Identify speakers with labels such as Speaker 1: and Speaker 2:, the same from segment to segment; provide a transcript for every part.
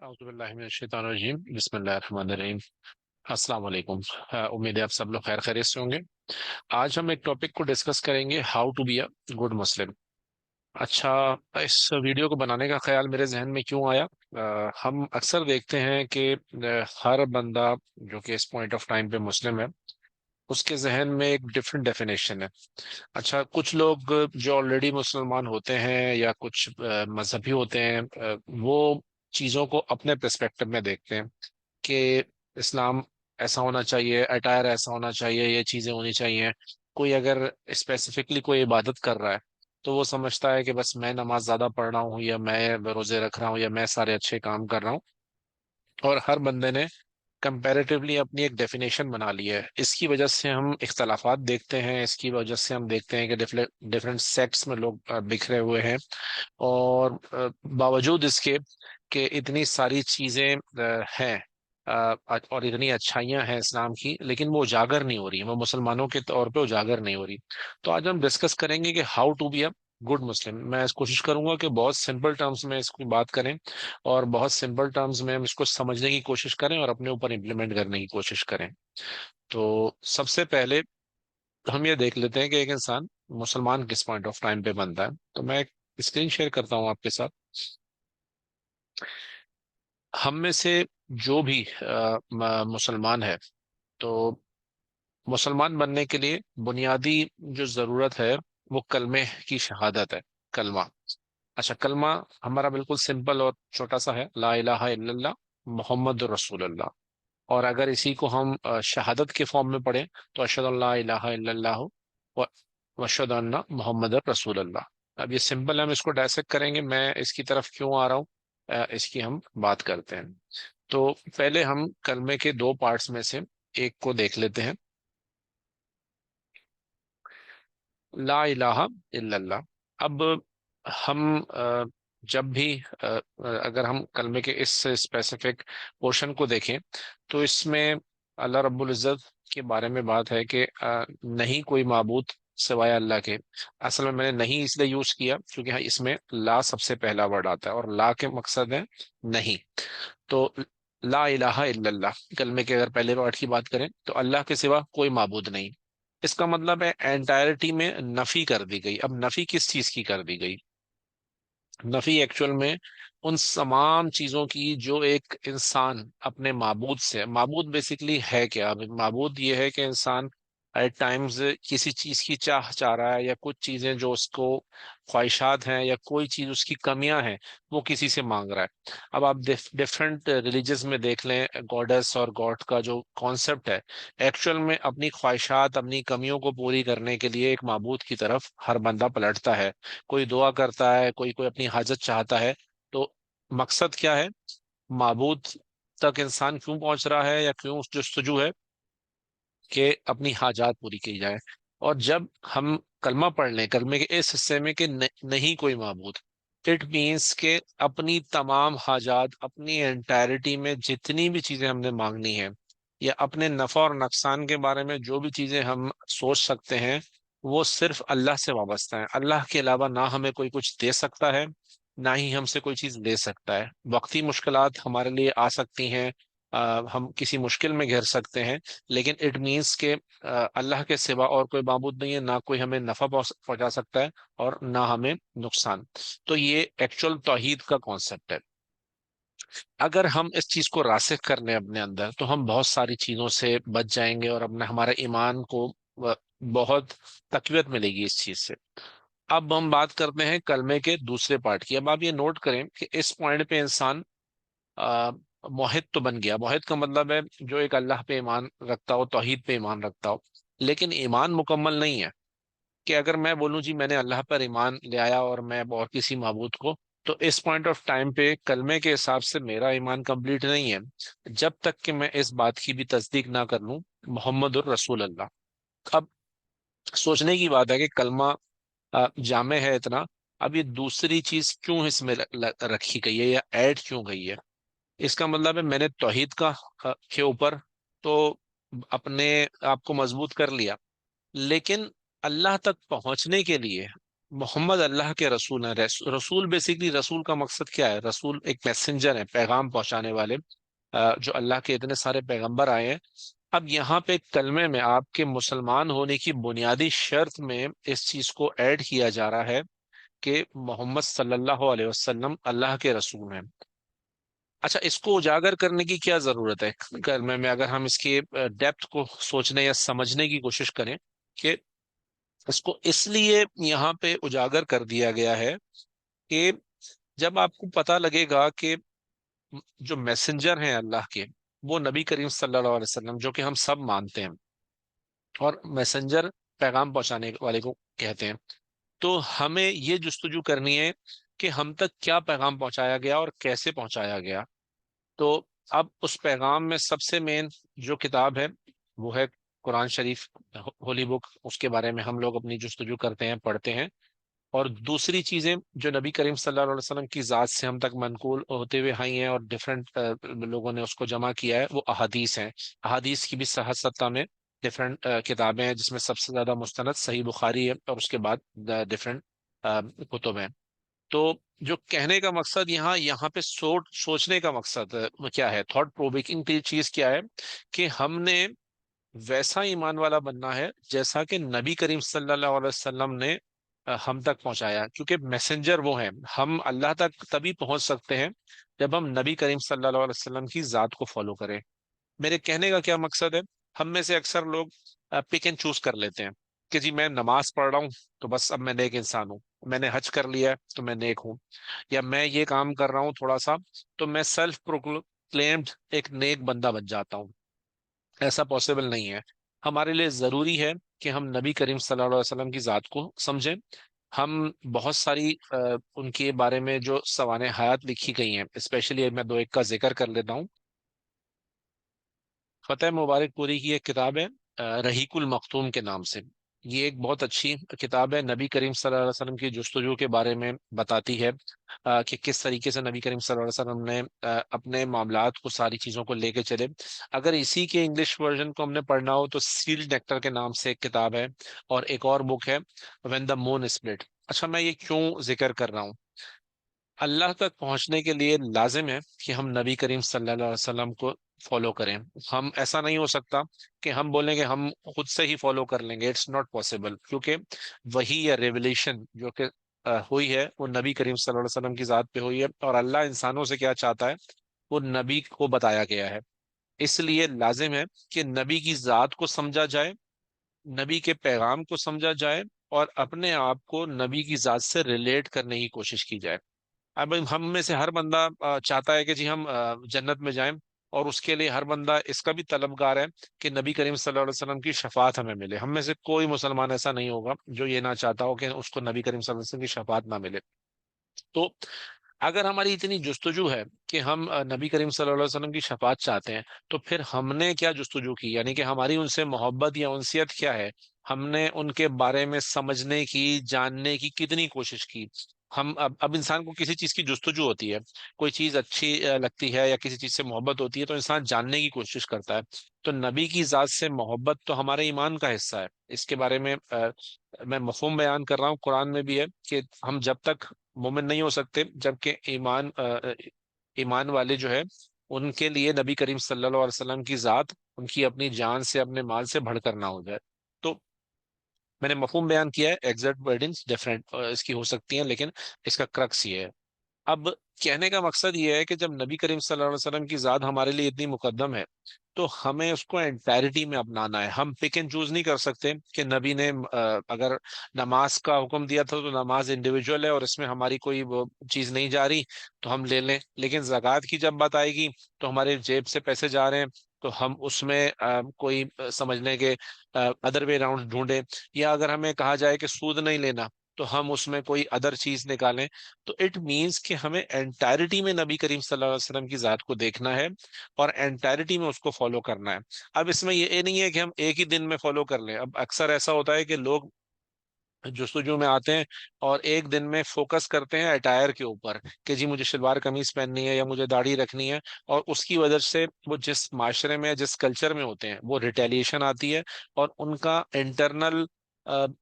Speaker 1: اعوذ باللہ من الشیطان الرجیم بسم اللہ الرحمن الرحیم۔ السلام علیکم۔ امید ہے آپ سب لوگ خیر خیریت سے ہوں گے۔ آج ہم ایک ٹاپک کو ڈسکس کریں گے، how to be a good Muslim. اچھا، اس ویڈیو کو بنانے کا خیال میرے ذہن میں کیوں آیا؟ ہم اکثر دیکھتے ہیں کہ ہر بندہ جو کہ اس پوائنٹ آف ٹائم پہ مسلم ہے، اس کے ذہن میں ایک ڈفرینٹ ڈیفینیشن ہے۔ اچھا، کچھ لوگ جو آلریڈی مسلمان ہوتے ہیں یا کچھ مذہبی ہوتے ہیں، وہ چیزوں کو اپنے پرسپیکٹو میں دیکھتے ہیں کہ اسلام ایسا ہونا چاہیے، اٹائر ایسا ہونا چاہیے، یہ چیزیں ہونی چاہیے۔ کوئی اگر اسپیسیفکلی کوئی عبادت کر رہا ہے تو وہ سمجھتا ہے کہ بس میں نماز زیادہ پڑھ رہا ہوں، یا میں روزے رکھ رہا ہوں، یا میں سارے اچھے کام کر رہا ہوں۔ اور ہر بندے نے کمپیریٹیولی اپنی ایک ڈیفینیشن بنا لی ہے۔ اس کی وجہ سے ہم اختلافات دیکھتے ہیں، اس کی وجہ سے ہم دیکھتے ہیں کہ ڈفرینٹ سیکٹس میں لوگ بکھرے ہوئے ہیں۔ اور باوجود اس کے کہ اتنی ساری چیزیں ہیں، اور اتنی اچھائیاں ہیں اسلام کی، لیکن وہ اجاگر نہیں ہو رہی، وہ مسلمانوں کے طور پہ اجاگر نہیں ہو رہی۔ تو آج ہم ڈسکس کریں گے کہ how to be a good Muslim. میں کوشش کروں گا کہ بہت سمپل ٹرمز میں اس کی بات کریں، اور بہت سمپل ٹرمز میں ہم اس کو سمجھنے کی کوشش کریں اور اپنے اوپر امپلیمنٹ کرنے کی کوشش کریں۔ تو سب سے پہلے ہم یہ دیکھ لیتے ہیں کہ ایک انسان مسلمان کس پوائنٹ آف ٹائم پہ بنتا ہے۔ تو میں ایک اسکرین شیئر کرتا ہوں آپ کے ساتھ۔ ہم میں سے جو بھی مسلمان ہے، تو مسلمان بننے کے لیے بنیادی جو ضرورت ہے وہ کلمے کی شہادت ہے، کلمہ۔ اچھا، کلمہ ہمارا بالکل سمپل اور چھوٹا سا ہے، لا الہ الا اللہ محمد رسول اللہ۔ اور اگر اسی کو ہم شہادت کے فارم میں پڑھیں تو اشہد ان لا الہ الا اللہ واشہد ان محمد رسول اللہ۔ اب یہ سمپل ہے، ہم اس کو ڈائسیکٹ کریں گے۔ میں اس کی طرف کیوں آ رہا ہوں، اس کی ہم بات کرتے ہیں۔ تو پہلے ہم کلمے کے دو پارٹس میں سے ایک کو دیکھ لیتے ہیں، لا الہ الا اللہ۔ اب ہم جب بھی اگر ہم کلمے کے اس اسپیسیفک پورشن کو دیکھیں تو اس میں اللہ رب العزت کے بارے میں بات ہے کہ نہیں کوئی معبود سوائے اللہ کے۔ اصل میں نے نہیں اس لیے یوز کیا کیونکہ اس میں لا سب سے پہلا ورڈ آتا ہے، اور لا کے مقصد ہے نہیں۔ تو لا الہ الا اللہ کلمے کے اگر پہلے ورڈ کی بات کریں تو اللہ کے سوا کوئی معبود نہیں۔ اس کا مطلب ہے انٹائرٹی میں نفی کر دی گئی۔ اب نفی کس چیز کی کر دی گئی؟ نفی ایکچوئل میں ان تمام چیزوں کی جو ایک انسان اپنے معبود سے، معبود بیسیکلی ہے کیا؟ معبود یہ ہے کہ انسان ایٹ ٹائمز کسی چیز کی چاہ رہا ہے، یا کچھ چیزیں جو اس کو خواہشات ہیں، یا کوئی چیز اس کی کمیاں ہیں، وہ کسی سے مانگ رہا ہے۔ اب آپ ڈفرینٹ ریلیجز میں دیکھ لیں، گاڈس اور گاڈ کا جو کانسیپٹ ہے، ایکچوئل میں اپنی خواہشات، اپنی کمیوں کو پوری کرنے کے لیے ایک معبود کی طرف ہر بندہ پلٹتا ہے۔ کوئی دعا کرتا ہے، کوئی اپنی حاجت چاہتا ہے۔ تو مقصد کیا ہے؟ معبود تک انسان کیوں پہنچ رہا ہے، یا کیوں جستجو ہے؟ کہ اپنی حاجات پوری کی جائے۔ اور جب ہم کلمہ پڑھ لیں، کلمے کے اس حصے میں کہ نہیں کوئی معبود، اٹ مینس کہ اپنی تمام حاجات، اپنی انٹائرٹی میں جتنی بھی چیزیں ہم نے مانگنی ہے، یا اپنے نفع اور نقصان کے بارے میں جو بھی چیزیں ہم سوچ سکتے ہیں، وہ صرف اللہ سے وابستہ ہیں۔ اللہ کے علاوہ نہ ہمیں کوئی کچھ دے سکتا ہے، نہ ہی ہم سے کوئی چیز لے سکتا ہے۔ وقتی مشکلات ہمارے لیے آ سکتی ہیں، ہم کسی مشکل میں گھر سکتے ہیں، لیکن اٹ مینس کہ اللہ کے سوا اور کوئی معبود نہیں ہے، نہ کوئی ہمیں نفع پہنچا سکتا ہے اور نہ ہمیں نقصان۔ تو یہ ایکچوئل توحید کا کانسیپٹ ہے۔ اگر ہم اس چیز کو راسخ کر لیں اپنے اندر تو ہم بہت ساری چیزوں سے بچ جائیں گے، اور اپنا ہمارے ایمان کو بہت تقویت ملے گی اس چیز سے۔ اب ہم بات کرتے ہیں کلمے کے دوسرے پارٹ کی۔ اب آپ یہ نوٹ کریں کہ اس پوائنٹ پہ انسان موحد تو بن گیا۔ موحد کا مطلب ہے جو ایک اللہ پہ ایمان رکھتا ہو، توحید پہ ایمان رکھتا ہو، لیکن ایمان مکمل نہیں ہے۔ کہ اگر میں بولوں جی میں نے اللہ پر ایمان لے آیا اور میں اور کسی معبود کو، تو اس پوائنٹ آف ٹائم پہ کلمے کے حساب سے میرا ایمان کمپلیٹ نہیں ہے جب تک کہ میں اس بات کی بھی تصدیق نہ کر لوں محمد الرسول اللہ۔ اب سوچنے کی بات ہے کہ کلمہ جامع ہے اتنا، اب یہ دوسری چیز کیوں اس میں رکھی گئی ہے یا ایڈ کیوں گئی ہے؟ اس کا مطلب ہے میں نے توحید کا کے اوپر تو اپنے آپ کو مضبوط کر لیا، لیکن اللہ تک پہنچنے کے لیے محمد اللہ کے رسول ہیں. رسول بیسکلی، رسول کا مقصد کیا ہے؟ رسول ایک میسنجر ہے، پیغام پہنچانے والے. جو اللہ کے اتنے سارے پیغمبر آئے ہیں. اب یہاں پہ کلمے میں آپ کے مسلمان ہونے کی بنیادی شرط میں اس چیز کو ایڈ کیا جا رہا ہے کہ محمد صلی اللہ علیہ وسلم اللہ کے رسول ہیں. اچھا، اس کو اجاگر کرنے کی کیا ضرورت ہے کلمے میں؟ اگر ہم اس کی ڈیپتھ کو سوچنے یا سمجھنے کی کوشش کریں کہ اس کو اس لیے یہاں پہ اجاگر کر دیا گیا ہے کہ جب آپ کو پتا لگے گا کہ جو میسنجر ہیں اللہ کے، وہ نبی کریم صلی اللہ علیہ وسلم، جو کہ ہم سب مانتے ہیں، اور میسنجر پیغام پہنچانے والے کو کہتے ہیں، تو ہمیں یہ جستجو کرنی ہے کہ ہم تک کیا پیغام پہنچایا گیا اور کیسے پہنچایا گیا. تو اب اس پیغام میں سب سے مین جو کتاب ہے وہ ہے قرآن شریف، ہولی بک. اس کے بارے میں ہم لوگ اپنی جستجو کرتے ہیں، پڑھتے ہیں. اور دوسری چیزیں جو نبی کریم صلی اللہ علیہ وسلم کی ذات سے ہم تک منقول ہوتے ہوئے آئی ہیں اور ڈفرینٹ لوگوں نے اس کو جمع کیا ہے، وہ احادیث ہیں. احادیث کی بھی صحت ستہ میں ڈفرینٹ کتابیں ہیں، جس میں سب سے زیادہ مستند صحیح بخاری ہے، اور اس کے بعد ڈفرینٹ کتب ہیں. تو جو کہنے کا مقصد یہاں یہاں پہ سوچنے کا مقصد وہ کیا ہے، تھاٹ پرووکنگ کی چیز کیا ہے، کہ ہم نے ویسا ایمان والا بننا ہے جیسا کہ نبی کریم صلی اللہ علیہ وسلم نے ہم تک پہنچایا. کیونکہ میسنجر وہ ہیں. ہم اللہ تک تبھی پہنچ سکتے ہیں جب ہم نبی کریم صلی اللہ علیہ وسلم کی ذات کو فالو کریں. میرے کہنے کا کیا مقصد ہے؟ ہم میں سے اکثر لوگ پک اینڈ چوز کر لیتے ہیں کہ جی میں نماز پڑھ رہا ہوں تو بس اب میں نیک انسان ہوں، میں نے حج کر لیا ہے تو میں نیک ہوں، یا میں یہ کام کر رہا ہوں تھوڑا سا تو میں سیلف پروکلیمڈ ایک نیک بندہ بن جاتا ہوں. ایسا پاسبل نہیں ہے. ہمارے لیے ضروری ہے کہ ہم نبی کریم صلی اللہ علیہ وسلم کی ذات کو سمجھیں. ہم بہت ساری ان کے بارے میں جو سوانح حیات لکھی گئی ہیں، اسپیشلی میں دو ایک کا ذکر کر لیتا ہوں. فتح مبارک پوری کی ایک کتاب ہے رحیق المختوم کے نام سے. یہ ایک بہت اچھی کتاب ہے، نبی کریم صلی اللہ علیہ وسلم کی جستجو کے بارے میں بتاتی ہے کہ کس طریقے سے نبی کریم صلی اللہ علیہ وسلم نے اپنے معاملات کو، ساری چیزوں کو لے کے چلے. اگر اسی کے انگلش ورژن کو ہم نے پڑھنا ہو تو سیل نیکٹر کے نام سے ایک کتاب ہے، اور ایک اور بک ہے وین دا مون اسپلٹ. اچھا، میں یہ کیوں ذکر کر رہا ہوں؟ اللہ تک پہنچنے کے لیے لازم ہے کہ ہم نبی کریم صلی اللہ علیہ وسلم کو فالو کریں. ہم ایسا نہیں ہو سکتا کہ ہم بولیں کہ ہم خود سے ہی فالو کر لیں گے. اٹس ناٹ پاسبل، کیونکہ وہی یا ریولیشن جو کہ ہوئی ہے وہ نبی کریم صلی اللہ علیہ وسلم کی ذات پہ ہوئی ہے، اور اللہ انسانوں سے کیا چاہتا ہے وہ نبی کو بتایا گیا ہے. اس لیے لازم ہے کہ نبی کی ذات کو سمجھا جائے، نبی کے پیغام کو سمجھا جائے، اور اپنے آپ کو نبی کی ذات سے ریلیٹ کرنے کی کوشش کی جائے. اب ہم میں سے ہر بندہ چاہتا ہے کہ جی ہم جنت میں جائیں، اور اس کے لیے ہر بندہ اس کا بھی طلبگار ہے کہ نبی کریم صلی اللہ علیہ وسلم کی شفاعت ہمیں ملے. ہم میں سے کوئی مسلمان ایسا نہیں ہوگا جو یہ نہ چاہتا ہو کہ اس کو نبی کریم صلی اللہ علیہ وسلم کی شفاعت نہ ملے. تو اگر ہماری اتنی جستجو ہے کہ ہم نبی کریم صلی اللہ علیہ وسلم کی شفاعت چاہتے ہیں، تو پھر ہم نے کیا جستجو کی؟ یعنی کہ ہماری ان سے محبت یا انسیت کیا ہے؟ ہم نے ان کے بارے میں سمجھنے کی، جاننے کی کتنی کوشش کی؟ ہم اب انسان کو کسی چیز کی جستجو ہوتی ہے، کوئی چیز اچھی لگتی ہے یا کسی چیز سے محبت ہوتی ہے تو انسان جاننے کی کوشش کرتا ہے. تو نبی کی ذات سے محبت تو ہمارے ایمان کا حصہ ہے. اس کے بارے میں میں مفہوم بیان کر رہا ہوں. قرآن میں بھی ہے کہ ہم جب تک مومن نہیں ہو سکتے جبکہ ایمان والے جو ہے ان کے لیے نبی کریم صلی اللہ علیہ وسلم کی ذات ان کی اپنی جان سے، اپنے مال سے بڑھ کر نہ ہو جائے. تو میں نے مفہوم بیان کیا ہے، ایگزیکٹ ورڈنگز ڈفرینٹ اس کی ہو سکتی ہیں، لیکن اس کا کرکس یہ ہے. اب کہنے کا مقصد یہ ہے کہ جب نبی کریم صلی اللہ علیہ وسلم کی ذات ہمارے لیے اتنی مقدم ہے تو ہمیں اس کو انٹائرٹی میں اپنانا ہے. ہم پک اینڈ چوز نہیں کر سکتے کہ نبی نے اگر نماز کا حکم دیا تھا تو نماز انڈیویجول ہے اور اس میں ہماری کوئی وہ چیز نہیں جا رہی تو ہم لے لیں، لیکن زکوٰۃ کی جب بات آئے گی تو ہمارے جیب سے پیسے جا رہے ہیں تو ہم اس میں کوئی سمجھنے کے ادر وے راؤنڈ ڈھونڈیں، یا اگر ہمیں کہا جائے کہ سود نہیں لینا تو ہم اس میں کوئی ادر چیز نکالیں. تو اٹ مینس کہ ہمیں انٹائرٹی میں نبی کریم صلی اللہ علیہ وسلم کی ذات کو دیکھنا ہے اور انٹائرٹی میں اس کو فالو کرنا ہے. اب اس میں یہ نہیں ہے کہ ہم ایک ہی دن میں فالو کر لیں. اب اکثر ایسا ہوتا ہے کہ لوگ جستجو میں آتے ہیں اور ایک دن میں فوکس کرتے ہیں اٹائر کے اوپر کہ جی مجھے شلوار قمیض پہننی ہے یا مجھے داڑھی رکھنی ہے، اور اس کی وجہ سے وہ جس معاشرے میں، جس کلچر میں ہوتے ہیں وہ ریٹیلیشن آتی ہے، اور ان کا انٹرنل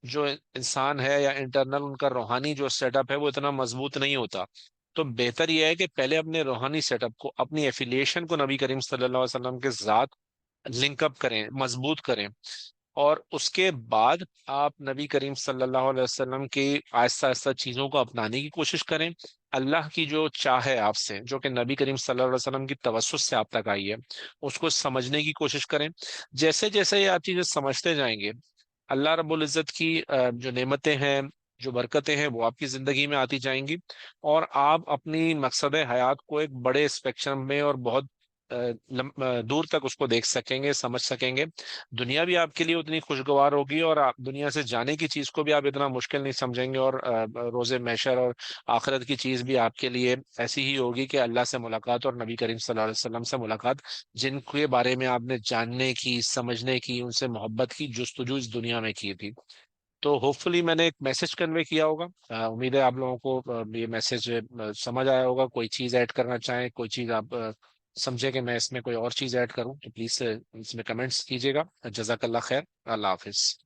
Speaker 1: جو انسان ہے یا انٹرنل ان کا روحانی جو سیٹ اپ ہے وہ اتنا مضبوط نہیں ہوتا. تو بہتر یہ ہے کہ پہلے اپنے روحانی سیٹ اپ کو، اپنی ایفیلیشن کو نبی کریم صلی اللہ علیہ وسلم کے ذات لنک اپ کریں، مضبوط کریں. اور اس کے بعد آپ نبی کریم صلی اللہ علیہ وسلم کی آہستہ آہستہ چیزوں کو اپنانے کی کوشش کریں. اللہ کی جو چاہ ہے آپ سے، جو کہ نبی کریم صلی اللہ علیہ وسلم کی توسط سے آپ تک آئی ہے، اس کو سمجھنے کی کوشش کریں. جیسے جیسے یہ آپ چیزیں سمجھتے جائیں گے، اللہ رب العزت کی جو نعمتیں ہیں، جو برکتیں ہیں، وہ آپ کی زندگی میں آتی جائیں گی. اور آپ اپنی مقصد حیات کو ایک بڑے اسپیکٹرم میں اور بہت دور تک اس کو دیکھ سکیں گے، سمجھ سکیں گے. دنیا بھی آپ کے لیے اتنی خوشگوار ہوگی، اور آپ دنیا سے جانے کی چیز کو بھی آپ اتنا مشکل نہیں سمجھیں گے. اور روز محشر اور آخرت کی چیز بھی آپ کے لیے ایسی ہی ہوگی کہ اللہ سے ملاقات اور نبی کریم صلی اللہ علیہ وسلم سے ملاقات، جن کے بارے میں آپ نے جاننے کی، سمجھنے کی، ان سے محبت کی جستجو اس دنیا میں کی تھی. تو ہوپ فلی میں نے ایک میسج کنوے کیا ہوگا. امید ہے آپ لوگوں کو یہ میسج سمجھ آیا ہوگا. کوئی چیز ایڈ کرنا چاہیں، کوئی چیز آپ سمجھے کہ میں اس میں کوئی اور چیز ایڈ کروں، تو پلیز اس میں کمنٹس کیجیے گا. جزاک اللہ خیر. اللہ حافظ.